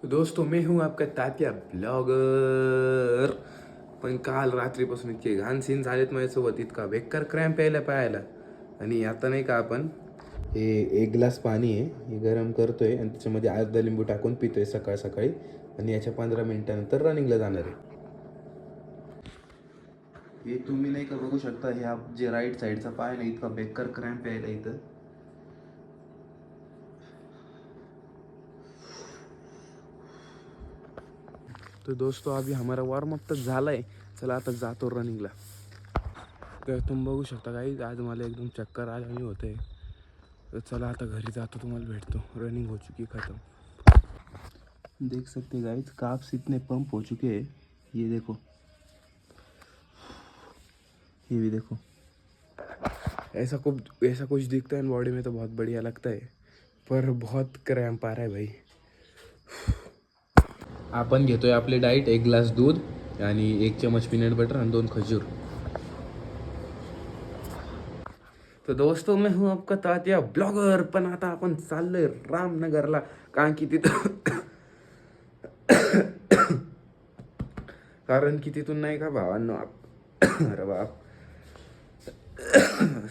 दोस्तों मैं हूं आपका तात्या ब्लॉगर. पण काल रात्रीपासून इतके घाण सीन झालेत माझ्यासोबत, इतका बेकार क्रॅम्प यायला पाहायला. आणि आता नाही का आपण हे एक ग्लास पाणी आहे हे गरम करतोय आणि त्याच्यामध्ये अर्धा लिंबू टाकून पितोय सकाळ सकाळी. आणि याच्या 15 मिनिटानंतर रनिंगला जाणार आहे. हे तुम्ही नाही का बघू शकता, हे आप जे राईट साईडचा पाय ना इतका बेकार क्रॅम्प यायला इथं. तो दोस्तों अभी हमारा वार्म अप तर झाला आहे. चला आता जातो रनिंगला. तर तुम्ही बघू शकता गाईज, आज मला एकदम चक्कर आल्याने होते. तर चला आता घरी जातो, तुम्हाला भेटतो. रनिंग हो चुकी खत्म. देख सकते गाइस, काफ्स इतने पंप हो चुके हैं. ये देखो, ये भी देखो. ऐसा कुछ दिखता है बॉडी में तो बहुत बढ़िया लगता है, पर बहुत क्रैम्प आ रहा है भाई. आपण घेतोय आपली डाईट, 1 ग्लास दूध आणि 1 चमच पीनट बटर आणि 2 खजूर. तो दोस्तों मैं हूं आपका तात्या ब्लॉगर. पण आता आपण चाललोय रामनगरला, कारण की तिथं कारण की तिथून नाही का भावांनो अरे बाप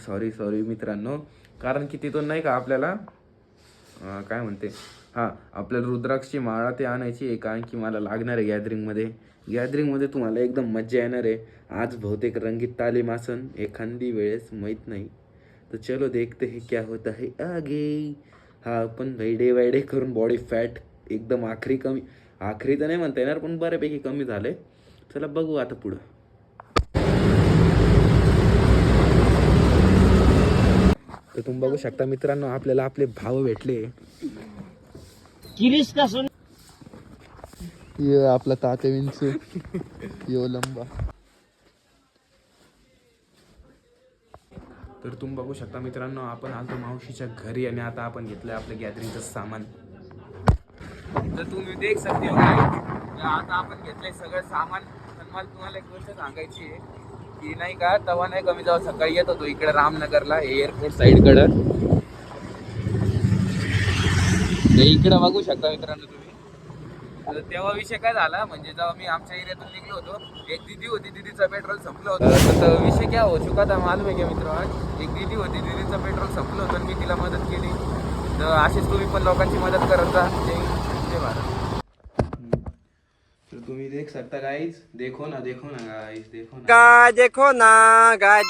सॉरी मित्रांनो. कारण की तिथून नाही का आपल्याला काय म्हणते, हां आपल्याला रुद्राक्षची माळा ते आणायची आहे. कारण की मला लागणार आहे गॅदरिंगमध्ये तुम्हाला एकदम मज्जा येणार आहे. आज बहुतेक रंगीत तालीम असन एखादी वेळेस, माहीत नाही. तर चलो देखते हैं क्या होता है आगे. हा पण भाई डे बाय डे करून बॉडी फॅट एकदम आखरी तर नाही म्हणता येणार, पण बऱ्यापैकी कमी झाले. चला बघू आता पुढं. तर तुम्ही बघू शकता मित्रांनो, आपल्याला आपले भाव भेटले. ये आपला तात्या विंचू यो लंबा. तर तुम्ही बघू शकता मित्रांनो, आपण आलतो मावशीच्या घरी आणि आता आपण घेतलंय आपलं गॅदरिंगचं सामान. तर तुम्ही देख सकते हो आता आपण घेतलंय सगळं सामान. पण मला तुम्हाला एक गोष्ट सांगायची आहे की नाही का, तवा नाही कमी जाऊ सकाळी येत होतो इकडे रामनगरला एअरपोर्ट साईडकडं. इकडं बघू शकता मित्रांनो तुम्ही. तर तेव्हा विषय काय झाला, म्हणजे जेव्हा मी आमच्या एरियातून निघलो होतो, एक दीदी होती, दीदीचं पेट्रोल संपलं होतं. तर विषय काय हो चुका था मालूम आहे का मित्र, एक दीदी होती, दीदीचं पेट्रोल संपलं होतं आणि मी तिला मदत केली. तर अशीच तुम्ही पण लोकांची मदत करत जा. जय भारत. तर तुम्ही देख सकता गाइस, देखो ना गाइस, देखो ना गाय.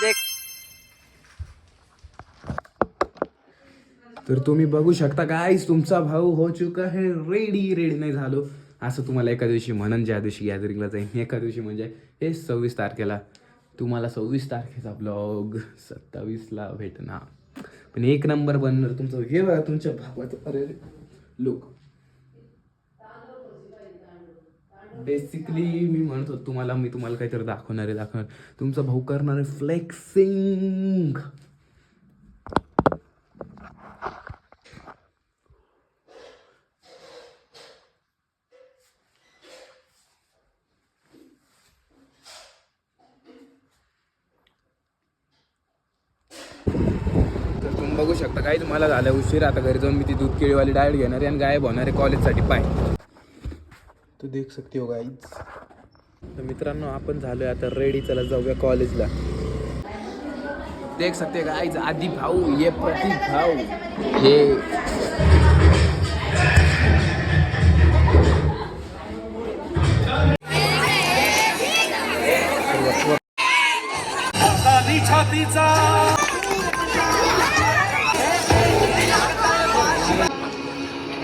तर तुम्ही बघू शकता गाइस, तुमचा भाऊ हो चुका है रेडी नाही झालो असं तुम्हाला एका दिवशी म्हणन, ज्या दिवशी गॅदरिंगला जाईन. एका दिवशी म्हणजे हे 26 तारखेला. तुम्हाला 26 तारखेचा ब्लॉग 27ला भेटणार. पण 1 नंबर बनणार तुमचं. हे बघा तुमच्या भावाचं. अरे लोक बेसिकली मी म्हणत होतो तुम्हाला, मी तुम्हाला काहीतरी दाखवणार. तुमचा भाऊ करणार आहे फ्लेक्सिंग. तर तुम्ही बघू शकता काही मला झालं उशीर. आता घरी जाऊन मी ती दूध केळीवाली डाएट घेणार आहे आणि गायब होणार आहे कॉलेजसाठी. पाय तो देख सकते हो गाईज. तर मित्रांनो आपण झालोय आता रेडी, चला जाऊया कॉलेजला. देख सकते गाइस, आदि भाऊ, ये प्रतीक भाऊ, ये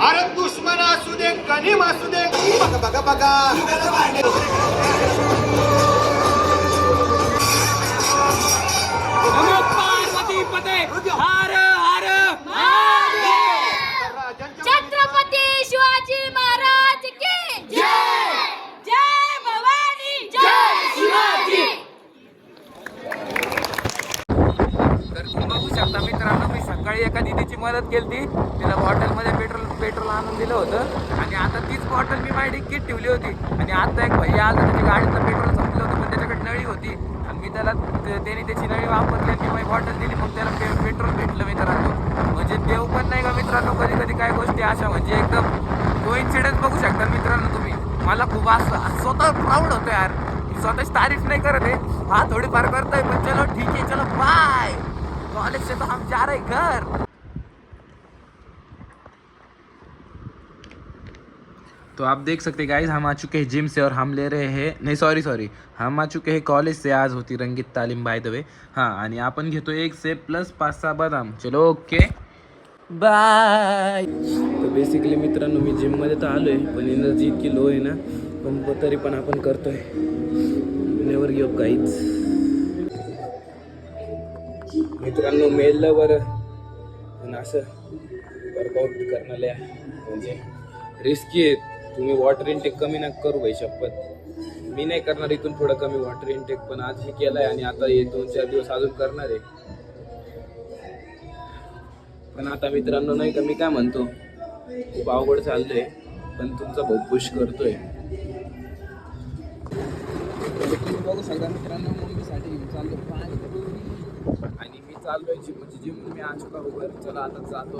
अरे दुश्मन असू दे, गनीम असू दे, बघा बघा. छत्रपती शिवाजी महाराज की जय. जय भवानी, जय शिवाजी. तर तुम्ही बघू शकता मित्रांनो, मी सकाळी एका दीदीची मदत केली. तिला बॉटलमध्ये पेट्रोल आणून दिलं होतं आणि आता तीच बॉटल मी माझी डिक्कीत ठेवली होती. आणि आता एक भैया आला, त्याच्या गाडीतलं पेट्रोल संपलं होतं, पण त्याच्याकडे नळी होती आणि मी त्याने त्याची नळी वापरली आणि मी माझी बॉटल दिली. मग त्याला पेट्रोल भेटलं मित्रांनो. म्हणजे देव पण नाही का मित्रांनो, कधी कधी काय गोष्टी अशा म्हणजे एकदम कोइन्सिडन्स बघू शकता. मला खूप असं स्वतः प्राऊड होतो यार. मी स्वतःची तारीफ नाही करत आहे, हा थोडीफार करतोय, पण चलो ठीक है, चलो बाय. कॉलेज से तो हम जा रहे घर. तो आप देख सकते गाइस, हम आ चुके हैं जिम से और हम ले रहे हैं, नहीं सॉरी, हम आ चुके हैं कॉलेज से. आज होती रंगीत तालीम बाय द वे. हां, आणि आपण घेतो 1 सेब प्लस 5-6 बदाम. चलो ओके बाय. तर बेसिकली मित्रांनो, मी जिममध्ये तर आलो आहे, पण एनर्जी इतकी लो आहे ना, पण तरी पण आपण करतोय. Never give up guys. मित्रांनो, मेलवर पण असं वर्कआउट करण्याला म्हणजे रिस्की आहे. तुम्ही वॉटर इनटेक कमी नका करू भाई, शपथ. मी नाही करणार इथून थोडं कमी वॉटर इनटेक, पण आज मी केलाय आणि आता हे 2-4 दिवस अजून करणार आहे. पण आता मित्रांनो नाही का, मी काय म्हणतो, खूप अवघड चाललंय, पण तुमचा भाऊ पुश करतोय. बघू शकता मित्रांनो, मम्मीसाठी घेऊन चाललो पाणी, आणि मी चाललोय जिम. मी आज का उभं, चला आता जातो.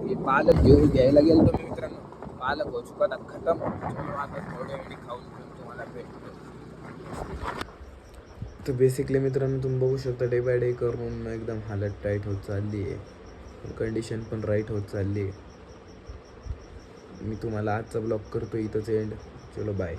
हे पालक घ्यायला गेलो मी मित्रांनो. पालक हो चुका था खतम. आता थोडे वेळी खाऊन तुम्हाला भेटतो. तर बेसिकली मित्रांनो, तुम्ही बघू शकता डे बाय डे करून एकदम हालत टाईट होत चालली आहे, कंडिशन पण राईट होत चालली आहे. मी तुम्हाला आजचा ब्लॉग करतो इथंच एंड. चलो बाय.